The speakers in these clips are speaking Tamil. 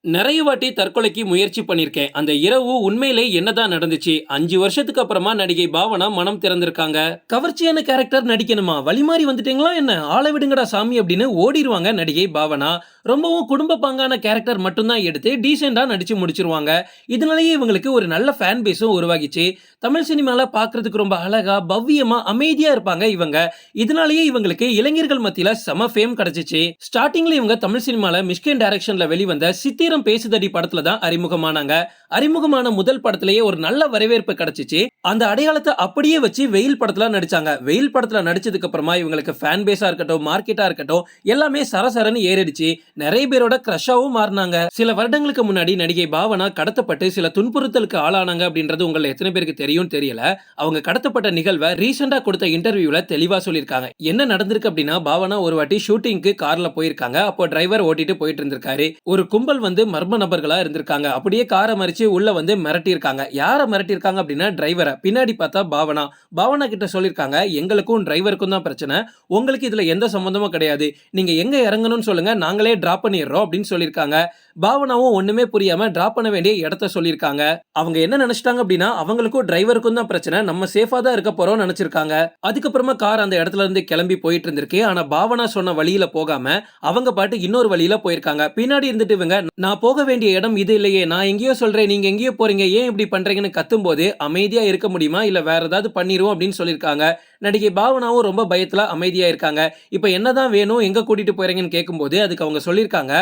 நெறைய வாட்டி தற்கொலைக்கு முயற்சி பண்ணியிருக்கேன். அந்த இரவு உண்மையிலே என்னதான் நடந்துச்சு? 5 வருஷத்துக்கு அப்புறமா நடிகை பாவனா மனம் திறந்திருக்காங்க. கவர்ச்சியான கேரக்டர் நடிக்கணுமா? வழி மாறி வந்துட்டீங்களா என்ன? ஆள விடுங்கடா சாமி அப்படின்னு ஓடிருவாங்க நடிகை பாவனா. ரொம்பவும் குடும்ப பாங்கான கேரக்டர் மட்டும் தான் எடுத்து டீசென்ட்டா நடிச்சு முடிச்சிருவாங்க. இதனாலேயே இவங்களுக்கு ஒரு நல்ல ஃபேன் பேஸும் உருவாகிச்சு. தமிழ் சினிமால பார்க்கறதுக்கு ரொம்ப அழகா, பவ்யமா, அமைதியா இருப்பாங்க இவங்க. இதனாலேயே இவங்களுக்கு இளைஞர்கள் மத்தியில செம ஃபேம் கிடைச்சுச்சு. ஸ்டார்ட்டிங்ல இவங்க தமிழ் சினிமால மிஷ்கின் டைரக்ஷன்ல வெளிவந்த சித்திரம் பேசுதடி படத்துல தான் அறிமுகமானாங்க. அறிமுகமான முதல் படத்திலேயே ஒரு நல்ல வரவேற்பு கிடைச்சுச்சு. அந்த அடையாளத்தை அப்படியே வச்சு வெயில் படத்துல நடிச்சாங்க. வெயில் படத்துல நடிச்சதுக்கு அப்புறமா இவங்களுக்கு ஃபேன் பேஸா இருக்கட்டும், மார்க்கெட்டா இருக்கட்டும், எல்லாமே சரசரன்னு ஏறிடுச்சு. நிறைய பேரோட கிரஷாவும் மாறினாங்க. சில வருடங்களுக்கு முன்னாடி நடிகை பாவனா கடத்தப்பட்டு சில துன்புறுத்தலுக்கு ஆளானாங்க அப்படின்றது உங்களை எத்தனை பேருக்கு தெரியும் தெரியல. அவங்க கடத்தப்பட்ட நிகழ்வை ரீசெண்டா கொடுத்த இன்டர்வியூல தெளிவா சொல்லியிருக்காங்க. என்ன நடந்திருக்கு அப்படின்னா, பாவனா ஒரு வாட்டி ஷூட்டிங்க்கு கார்ல போயிருக்காங்க. அப்போ டிரைவர் ஓட்டிட்டு போயிட்டு இருந்திருக்காரு. ஒரு கும்பல் வந்து மர்ம நபர்களா இருந்திருக்காங்க. அப்படியே காரை மறிச்சு உள்ள வந்து மிரட்டியிருக்காங்க. யார மிரட்டியிருக்காங்க அப்படின்னா டிரைவரை. பின்னாடி பார்த்தா பாவனா. பாவனா கிட்ட சொல்லியிருக்காங்க, எங்களுக்கும் டிரைவருக்கும் தான் பிரச்சனை. உங்களுக்கு இதுல எந்த சம்பந்தமும் கிடையாது. நீங்க எங்க இறங்கணும்னு சொல்லுங்க, நாங்களே டிராப் பண்ணிடுறோம் அப்படின்னு சொல்லியிருக்காங்க. பாவனாவும் ஒண்ணுமே புரியாம டிராப் பண்ண வேண்டிய இடத்த சொல்லியிருக்காங்க. அவங்க என்ன நினைச்சிட்டாங்க அப்படின்னா, அவங்களுக்கும் டிரைவருக்கும் தான் பிரச்சனை, நம்ம சேஃபா தான் இருக்க போறோம் நினைச்சிருக்காங்க. அதுக்கப்புறமா கார் அந்த இடத்துல இருந்து கிளம்பி போயிட்டு இருந்திருக்கு. ஆனா பாவனா சொன்ன வழியில போகாம அவங்க பாட்டு இன்னொரு வழியில போயிருக்காங்க. பின்னாடி இருந்துட்டு இவங்க, நான் போக வேண்டிய இடம் இது இல்லையே, நான் எங்கேயோ சொல்றேன், நீங்க எங்கேயோ போறீங்க, ஏன் இப்படி பண்றீங்கன்னு கத்தும் போது அமைதியா இருக்க முடியுமா, இல்ல வேற ஏதாவது பண்ணிருவோம் அப்படின்னு சொல்லியிருக்காங்க. நடிகை பாவனாவும் ரொம்ப பயத்துல அமைதியா இருக்காங்க. இப்ப என்னதான் வேணும், எங்க கூட்டிட்டு போறீங்கன்னு கேட்கும்போது அதுக்கு அவங்க சொல்லியிருக்காங்க,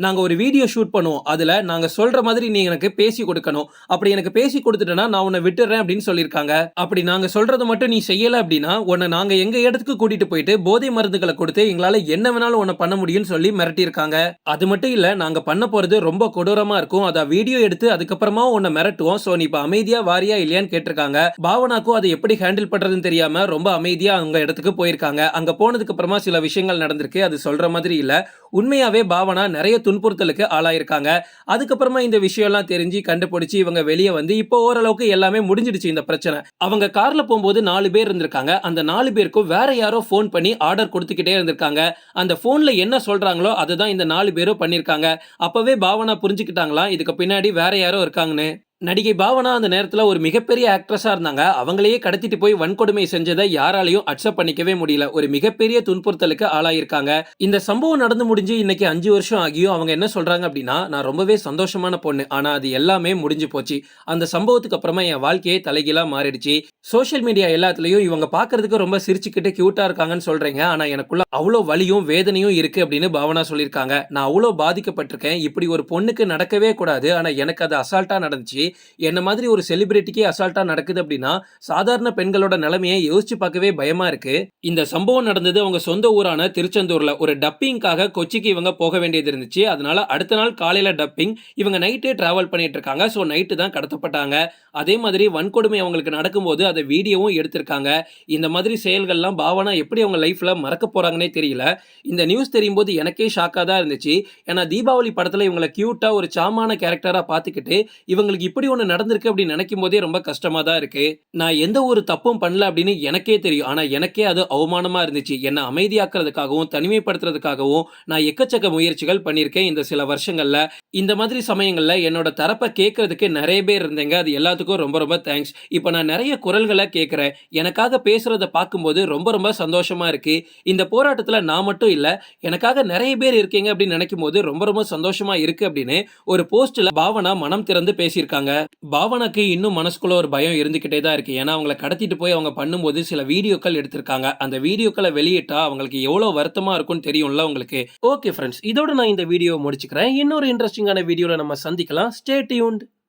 நாங்க ஒரு வீடியோ ஷூட் பண்ணுவோம், அதுல நாங்க சொல்ற மாதிரி நீ எனக்கு பேசி கொடுக்கணும், அப்படி எனக்கு பேசி கொடுத்துட்டேன்னா நான் உன்னை விட்டுறேன் அப்படின்னு சொல்லியிருக்காங்க. அப்படி நாங்க சொல்றதை மட்டும் நீ செய்யல அப்படின்னா உன்னை நாங்க எங்க இடத்துக்கு கூட்டிட்டு போயிட்டு போதை மருந்துகளை கொடுத்து எங்களால என்ன வேணாலும் உன்னை பண்ண முடியும்னு சொல்லி மிரட்டியிருக்காங்க. அது மட்டும் இல்ல, நாங்க பண்ண போறது ரொம்ப கொடூரமா இருக்கும், அத வீடியோ எடுத்து அதுக்கப்புறமா உன்னை மிரட்டுவோம், சோ நீ இப்ப அமைதியா வாரியா இல்லையான்னு கேட்டிருக்காங்க. பாவனாக்கும் அதை எப்படி ஹேண்டில் பண்றதுன்னு தெரியாம ரொம்ப அமைதியா அவங்க இடத்துக்கு போயிருக்காங்க. அங்க போனதுக்கு அப்புறமா சில விஷயங்கள் நடந்திருக்கு, அது சொல்ற மாதிரி இல்ல. உண்மையாவே பாவனா நிறைய துன்புறுத்தலுக்கு ஆளாயிருக்காங்க. அதுக்கப்புறமா இந்த விஷயம் எல்லாம் தெரிஞ்சு கண்டுபிடிச்சு இவங்க வெளியே வந்து இப்போ ஓரளவுக்கு எல்லாமே முடிஞ்சிடுச்சு இந்த பிரச்சனை. அவங்க கார்ல போகும்போது 4 பேர் இருந்திருக்காங்க. அந்த 4 பேருக்கும் வேற யாரோ போன் பண்ணி ஆர்டர் கொடுத்துக்கிட்டே இருந்திருக்காங்க. அந்த போன்ல என்ன சொல்றாங்களோ அதுதான் இந்த 4 பேரும் பண்ணிருக்காங்க. அப்பவே பாவனா புரிஞ்சுக்கிட்டாங்களா இதுக்கு பின்னாடி வேற யாரோ இருக்காங்கன்னு. நடிகை பாவனா அந்த நேரத்துல ஒரு மிகப்பெரிய ஆக்ட்ரஸா இருந்தாங்க. அவங்களையே கடத்திட்டு போய் வன்கொடுமை செஞ்சதை யாராலையும் அக்செப்ட் பண்ணிக்கவே முடியல. ஒரு மிகப்பெரிய துன்புறுத்தலுக்கு ஆளாயிருக்காங்க. இந்த சம்பவம் நடந்து முடிஞ்சு இன்னைக்கு 5 வருஷம் ஆகியும் அவங்க என்ன சொல்றாங்க அப்படின்னா, நான் ரொம்பவே சந்தோஷமான பொண்ணு, ஆனா அது எல்லாமே முடிஞ்சு போச்சு. அந்த சம்பவத்துக்கு அப்புறமா என் வாழ்க்கையே தலைகீழா மாறிடுச்சு. சோசியல் மீடியா எல்லாத்துலயும் இவங்க பாக்குறதுக்கு ரொம்ப சிரிச்சுக்கிட்டு கியூட்டா இருக்காங்கன்னு சொல்றீங்க, ஆனா எனக்குள்ள அவ்வளவு வலியும் வேதனையும் இருக்கு அப்படின்னு பாவனா சொல்லியிருக்காங்க. நான் அவ்வளவு பாதிக்கப்பட்டிருக்கேன். இப்படி ஒரு பொண்ணுக்கு நடக்கவே கூடாது, ஆனா எனக்கு அது அசால்ட்டா நடந்துச்சு. என்ன மாதிரி ஒரு செலிபிரிட்டிக்கு அசால்ட்டா நடக்குது அப்படின்னா சாதாரண பெண்களோட நிலைமையை யோசிச்சு பார்க்கவே பயமா இருக்கு. இந்த சம்பவம் நடந்தது அவங்க சொந்த ஊரான திருச்செந்தூர்ல. ஒரு டப்பிங்காக கொச்சிக்கு இவங்க போக வேண்டியது இருந்துச்சு. அதனால அடுத்த நாள் காலையில டப்பிங், இவங்க நைட்டே டிராவல் பண்ணிட்டு இருக்காங்க. சோ நைட்டு தான் கடத்தப்பட்டாங்க. அதே மாதிரி வன்கொடுமை அவங்களுக்கு நடக்கும்போது அதை வீடியோவும் எடுத்திருக்காங்க. இந்த மாதிரி செயல்கள்லாம் பாவனா எப்படி அவங்க லைஃப்ல மறக்க போறாங்கன்னே தெரியல. இந்த நியூஸ் தெரியும் போது எனக்கே ஷாக்கா தான் இருந்துச்சு. ஏன்னா தீபாவளி படத்துல இவங்களை கியூட்டா ஒரு சாமான கேரக்டரா பார்த்துக்கிட்டு இவங்களுக்கு இப்படி ஒண்ணு நடந்திருக்கு அப்படின்னு நினைக்கும் போதே ரொம்ப கஷ்டமா தான் இருக்கு. நான் எந்த ஒரு தப்பும் பண்ணல அப்படின்னு எனக்கே தெரியும், ஆனா எனக்கே அது அவமானமா இருந்துச்சு. என்ன அமைதியாக்குறதுக்காகவும் தனிமைப்படுத்துறதுக்காகவும் நான் எக்கச்சக்க முயற்சிகள் பண்ணியிருக்கேன் இந்த சில வருஷங்கள்ல. இந்த மாதிரி சமயங்கள்ல என்னோட தரப்பை கேட்கறதுக்கு நிறைய பேர் இருந்தீங்க, அது எல்லாத்துக்கும் ரொம்ப ரொம்ப தேங்க்ஸ். இப்போ நான் நிறைய குரல்களை கேட்கிறேன். எனக்காக பேசுறத பார்க்கும்போது ரொம்ப ரொம்ப சந்தோஷமா இருக்கு. இந்த போராட்டத்துல நான் மட்டும் இல்ல, எனக்காக நிறைய பேர் இருக்கீங்க அப்படின்னு நினைக்கும் போது ரொம்ப ரொம்ப சந்தோஷமா இருக்கு அப்படின்னு ஒரு போஸ்ட்ல பாவனா மனம் திறந்து பேசியிருக்காங்க. பாவனாக்கு இன்னும் மனசுக்குள்ள ஒரு பயம் இருந்துகிட்டே தான் இருக்கு. ஏன்னா அவங்களை கடத்திட்டு போய் அவங்க பண்ணும்போது சில வீடியோக்கள் எடுத்திருக்காங்க. அந்த வீடியோக்களை வெளியிட்டா அவங்களுக்கு எவ்வளவு வருத்தமா இருக்கும்னு தெரியும்ல உங்களுக்கு. ஓகே ஃப்ரெண்ட்ஸ், இதோட நான் இந்த வீடியோ முடிச்சுக்கிறேன். இன்னொரு இன்ட்ரெஸ்டிங்கான வீடியோல நம்ம சந்திக்கலாம். Stay tuned.